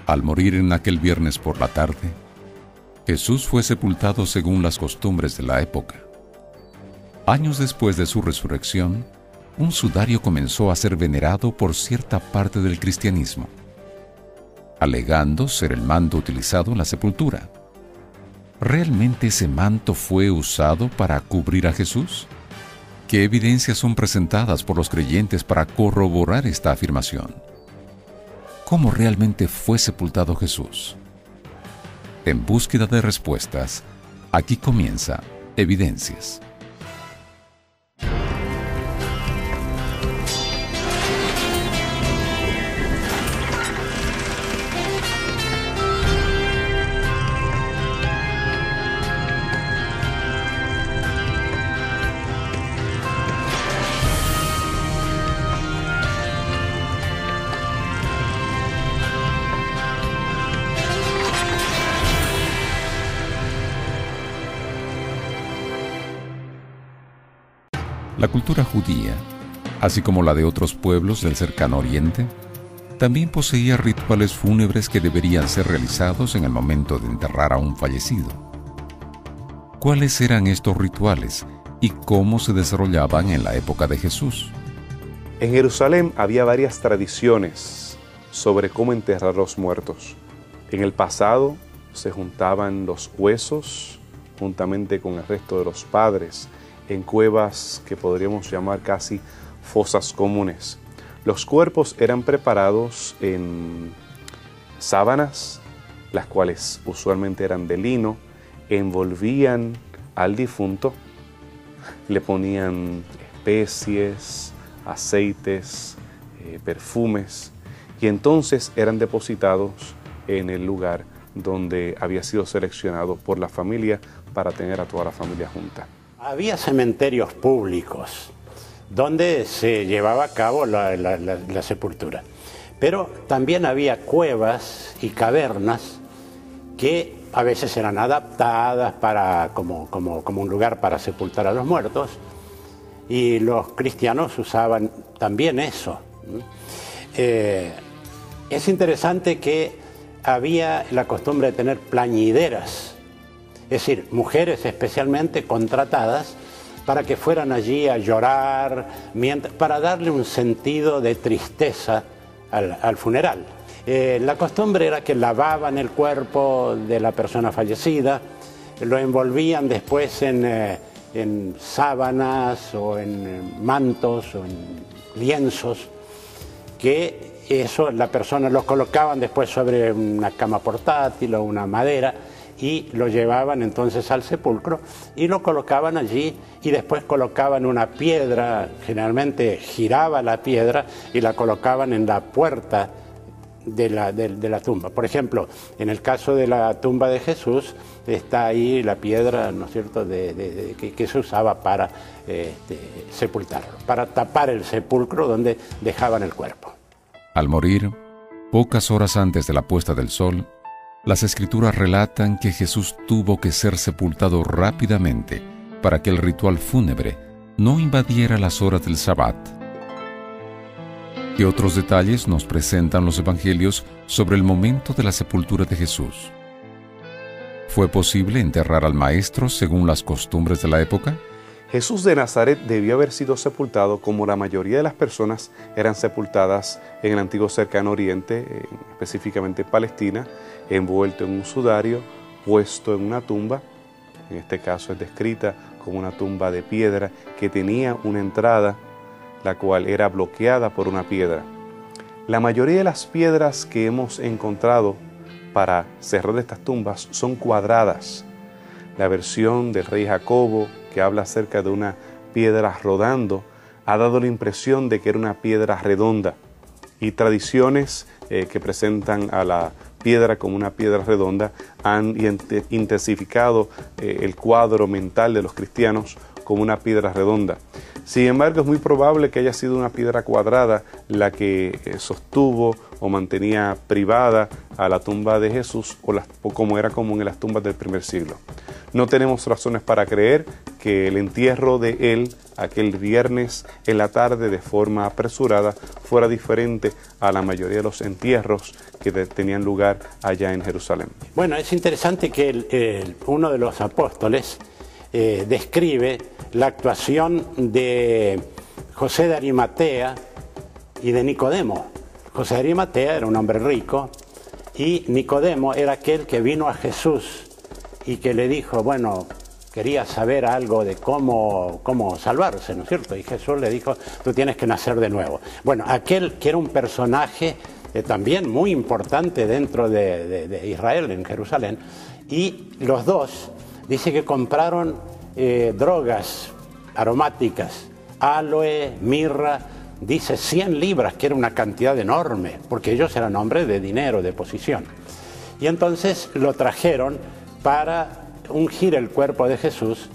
Al morir en aquel viernes por la tarde, Jesús fue sepultado según las costumbres de la época. Años después de su resurrección, un sudario comenzó a ser venerado por cierta parte del cristianismo, alegando ser el manto utilizado en la sepultura. ¿Realmente ese manto fue usado para cubrir a Jesús? ¿Qué evidencias son presentadas por los creyentes para corroborar esta afirmación? ¿Cómo realmente fue sepultado Jesús? En búsqueda de respuestas, aquí comienza Evidencias. La cultura judía, así como la de otros pueblos del cercano oriente, también poseía rituales fúnebres que deberían ser realizados en el momento de enterrar a un fallecido. ¿Cuáles eran estos rituales y cómo se desarrollaban en la época de Jesús? En Jerusalén había varias tradiciones sobre cómo enterrar a los muertos. En el pasado se juntaban los huesos juntamente con el resto de los padres en cuevas que podríamos llamar casi fosas comunes. Los cuerpos eran preparados en sábanas, las cuales usualmente eran de lino, envolvían al difunto, le ponían especies, aceites, perfumes, y entonces eran depositados en el lugar donde había sido seleccionado por la familia para tener a toda la familia junta. Había cementerios públicos donde se llevaba a cabo la sepultura, pero también había cuevas y cavernas que a veces eran adaptadas como un lugar para sepultar a los muertos, y los cristianos usaban también eso. Es interesante que había la costumbre de tener plañideras, es decir, mujeres especialmente contratadas para que fueran allí a llorar, para darle un sentido de tristeza al funeral. La costumbre era que lavaban el cuerpo de la persona fallecida, lo envolvían después en sábanas o en mantos o en lienzos, que eso la persona los colocaban después sobre una cama portátil o una madera, y lo llevaban entonces al sepulcro y lo colocaban allí, y después colocaban una piedra, generalmente giraba la piedra y la colocaban en la puerta de la tumba. Por ejemplo, en el caso de la tumba de Jesús está ahí la piedra, ¿no es cierto?, que se usaba para sepultarlo, para tapar el sepulcro donde dejaban el cuerpo. Al morir, pocas horas antes de la puesta del sol, las Escrituras relatan que Jesús tuvo que ser sepultado rápidamente para que el ritual fúnebre no invadiera las horas del Sabbat. ¿Qué otros detalles nos presentan los evangelios sobre el momento de la sepultura de Jesús? ¿Fue posible enterrar al Maestro según las costumbres de la época? Jesús de Nazaret debió haber sido sepultado como la mayoría de las personas eran sepultadas en el antiguo cercano oriente, específicamente en Palestina, envuelto en un sudario, puesto en una tumba. En este caso es descrita como una tumba de piedra que tenía una entrada, la cual era bloqueada por una piedra. La mayoría de las piedras que hemos encontrado para cerrar estas tumbas son cuadradas. La versión del rey Jacobo, que habla acerca de una piedra rodando, ha dado la impresión de que era una piedra redonda. Y tradiciones que presentan a la piedra como una piedra redonda han intensificado el cuadro mental de los cristianos como una piedra redonda. Sin embargo, es muy probable que haya sido una piedra cuadrada la que sostuvo o mantenía privada a la tumba de Jesús o como era común en las tumbas del primer siglo. No tenemos razones para creer que el entierro de él aquel viernes en la tarde de forma apresurada fuera diferente a la mayoría de los entierros que tenían lugar allá en Jerusalén. Bueno, es interesante que uno de los apóstoles describe la actuación de José de Arimatea y de Nicodemo. José de Arimatea era un hombre rico y Nicodemo era aquel que vino a Jesús y que le dijo, bueno, quería saber algo de cómo salvarse, ¿no es cierto? Y Jesús le dijo, tú tienes que nacer de nuevo. Bueno, aquel que era un personaje también muy importante dentro de Israel, en Jerusalén, y los dos, dice que compraron drogas aromáticas, aloe, mirra, dice 100 libras, que era una cantidad enorme, porque ellos eran hombres de dinero, de posición. Y entonces lo trajeron para ungir el cuerpo de Jesús.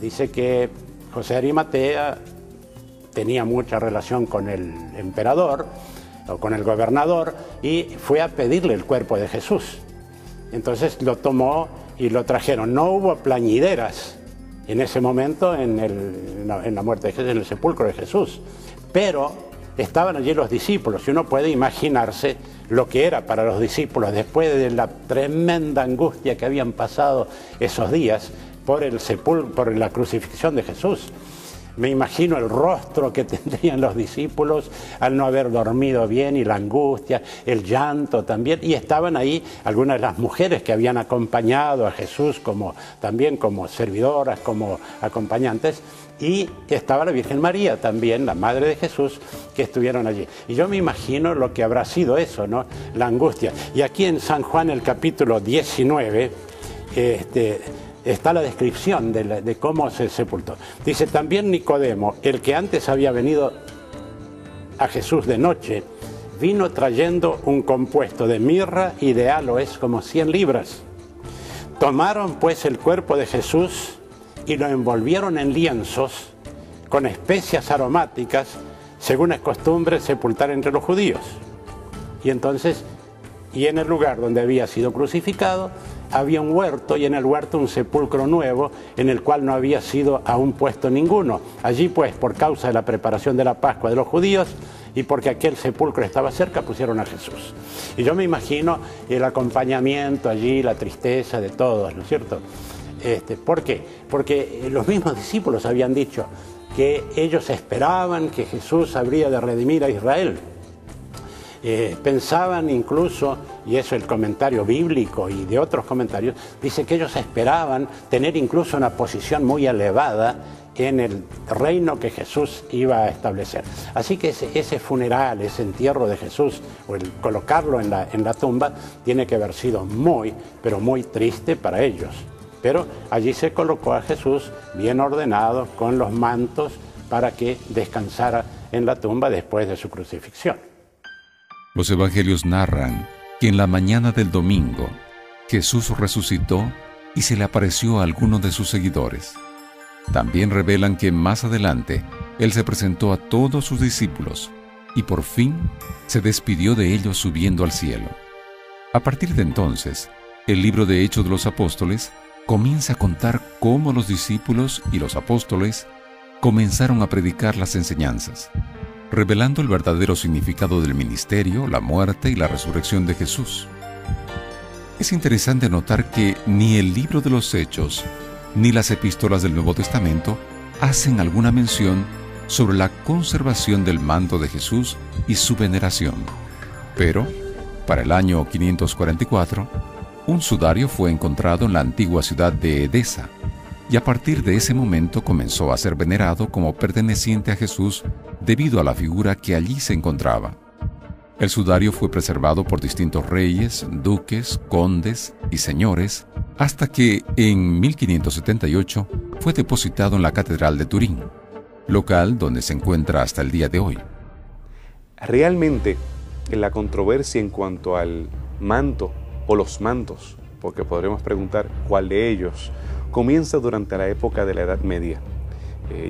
Dice que José de Arimatea tenía mucha relación con el emperador o con el gobernador y fue a pedirle el cuerpo de Jesús. Entonces lo tomó y lo trajeron. No hubo plañideras en ese momento en la muerte de Jesús, en el sepulcro de Jesús, pero estaban allí los discípulos y uno puede imaginarse lo que era para los discípulos después de la tremenda angustia que habían pasado esos días por la crucifixión de Jesús. Me imagino el rostro que tendrían los discípulos al no haber dormido bien y la angustia, el llanto también. Y estaban ahí algunas de las mujeres que habían acompañado a Jesús también como servidoras, como acompañantes. Y estaba la Virgen María también, la Madre de Jesús, que estuvieron allí. Y yo me imagino lo que habrá sido eso, ¿no? La angustia. Y aquí en San Juan, el capítulo 19, está la descripción de cómo se sepultó. Dice, también Nicodemo, el que antes había venido a Jesús de noche, vino trayendo un compuesto de mirra y de aloes como 100 libras. Tomaron pues el cuerpo de Jesús y lo envolvieron en lienzos con especias aromáticas, según es costumbre sepultar entre los judíos. Y entonces, en el lugar donde había sido crucificado, había un huerto, y en el huerto un sepulcro nuevo, en el cual no había sido aún puesto ninguno. Allí pues, por causa de la preparación de la Pascua de los judíos, y porque aquel sepulcro estaba cerca, pusieron a Jesús. Y yo me imagino el acompañamiento allí, la tristeza de todos, ¿no es cierto? ¿Por qué? Porque los mismos discípulos habían dicho que ellos esperaban que Jesús habría de redimir a Israel. Pensaban incluso, y eso es el comentario bíblico y de otros comentarios, dice que ellos esperaban tener incluso una posición muy elevada en el reino que Jesús iba a establecer. Así que ese funeral, ese entierro de Jesús, o el colocarlo en la tumba, tiene que haber sido muy, pero muy triste para ellos. Pero allí se colocó a Jesús bien ordenado, con los mantos, para que descansara en la tumba después de su crucifixión. Los evangelios narran que en la mañana del domingo Jesús resucitó y se le apareció a algunos de sus seguidores. También revelan que más adelante Él se presentó a todos sus discípulos y por fin se despidió de ellos subiendo al cielo. A partir de entonces, el libro de Hechos de los Apóstoles comienza a contar cómo los discípulos y los apóstoles comenzaron a predicar las enseñanzas, revelando el verdadero significado del ministerio, la muerte y la resurrección de Jesús. Es interesante notar que ni el libro de los Hechos ni las epístolas del Nuevo Testamento hacen alguna mención sobre la conservación del manto de Jesús y su veneración. Pero, para el año 544, un sudario fue encontrado en la antigua ciudad de Edesa, y a partir de ese momento comenzó a ser venerado como perteneciente a Jesús debido a la figura que allí se encontraba. El sudario fue preservado por distintos reyes, duques, condes y señores, hasta que en 1578 fue depositado en la Catedral de Turín, local donde se encuentra hasta el día de hoy. Realmente, en la controversia en cuanto al manto o los mantos, porque podremos preguntar cuál de ellos, comienza durante la época de la Edad Media.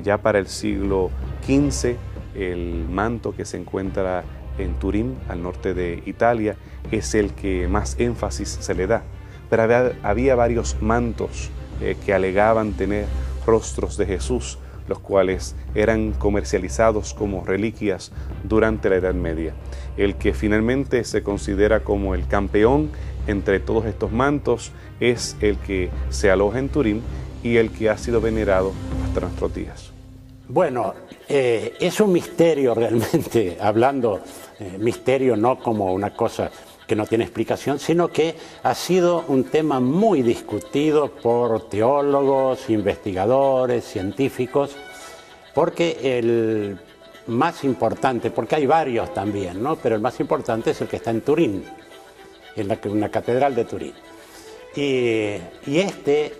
Ya para el siglo XV, el manto que se encuentra en Turín, al norte de Italia, es el que más énfasis se le da. Pero había varios mantos que alegaban tener rostros de Jesús, los cuales eran comercializados como reliquias durante la Edad Media. El que finalmente se considera como el campeón entre todos estos mantos es el que se aloja en Turín y el que ha sido venerado hasta nuestros días. Bueno, es un misterio realmente, hablando misterio no como una cosa que no tiene explicación, sino que ha sido un tema muy discutido por teólogos, investigadores, científicos, porque el más importante, porque hay varios también, ¿no? Pero el más importante es el que está en Turín, en la catedral de Turín. Y este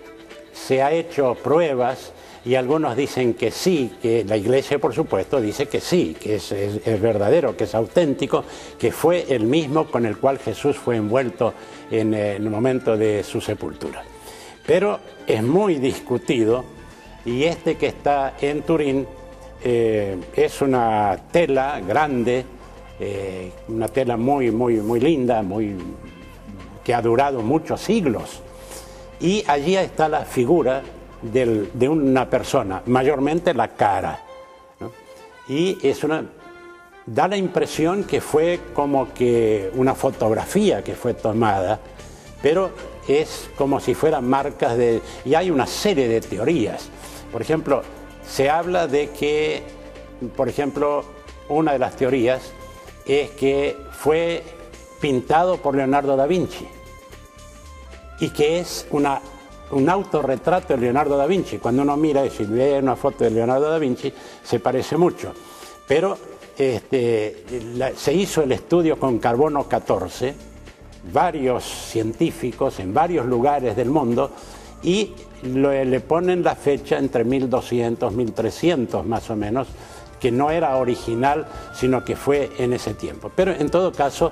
se ha hecho pruebas y algunos dicen que sí, que la Iglesia por supuesto dice que sí, que es verdadero, que es auténtico, que fue el mismo con el cual Jesús fue envuelto en el momento de su sepultura. Pero es muy discutido y este que está en Turín es una tela grande, una tela muy linda, que ha durado muchos siglos. Y allí está la figura de una persona, mayormente la cara, ¿no? Y da la impresión que fue como que una fotografía que fue tomada, pero es como si fueran marcas de... Y hay una serie de teorías. Por ejemplo, se habla de que, por ejemplo, una de las teorías es que fue pintado por Leonardo da Vinci y que es un autorretrato de Leonardo da Vinci. Cuando uno mira y si ve una foto de Leonardo da Vinci, se parece mucho. Pero se hizo el estudio con carbono 14, varios científicos en varios lugares del mundo, y le ponen la fecha entre 1200, 1300 más o menos, que no era original, sino que fue en ese tiempo. Pero en todo caso,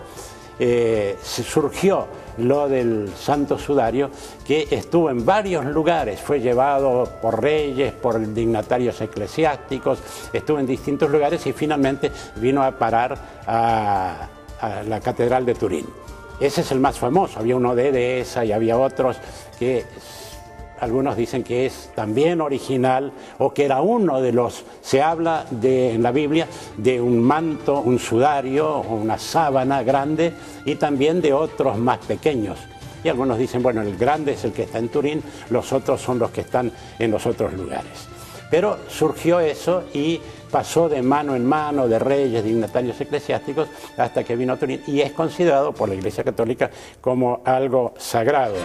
surgió lo del Santo Sudario, que estuvo en varios lugares, fue llevado por reyes, por dignatarios eclesiásticos, estuvo en distintos lugares y finalmente vino a parar a la Catedral de Turín. Ese es el más famoso, había uno de Edesa y había otros que algunos dicen que es también original o que era uno de los, se habla en la Biblia de un manto, un sudario o una sábana grande y también de otros más pequeños. Y algunos dicen, bueno, el grande es el que está en Turín, los otros son los que están en los otros lugares. Pero surgió eso y pasó de mano en mano de reyes, dignatarios eclesiásticos, hasta que vino a Turín y es considerado por la Iglesia Católica como algo sagrado.